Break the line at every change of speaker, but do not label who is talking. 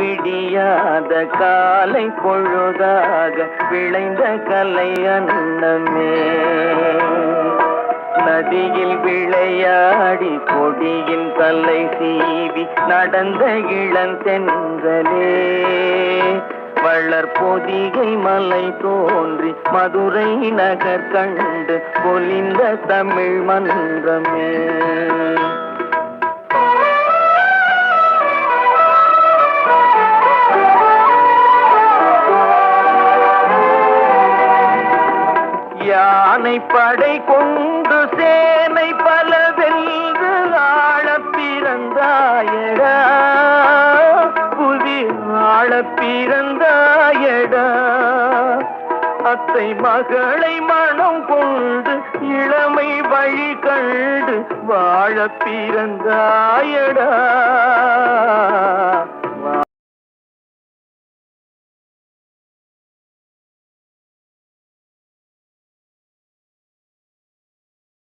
விடியாத காலை பொழுதாக விளைந்த கலை அன்னமே. நதியில் விளையாடி கொடியின் தலை சீவி நடந்த இளந்தென்றலே. வளர்பொதிகை மலை தோன்றி மதுரை நகர் கண்டு பொலிந்த தமிழ் மன்றமே. யானை படை கொண்டு சேனை பல வென்று ஆள பிறந்தாயடா, புவி ஆள பிறந்தாயடா. அத்தை மகளை மனம் கொண்டு இளமை வழி கண்டு வாழ பிறந்தாயடா.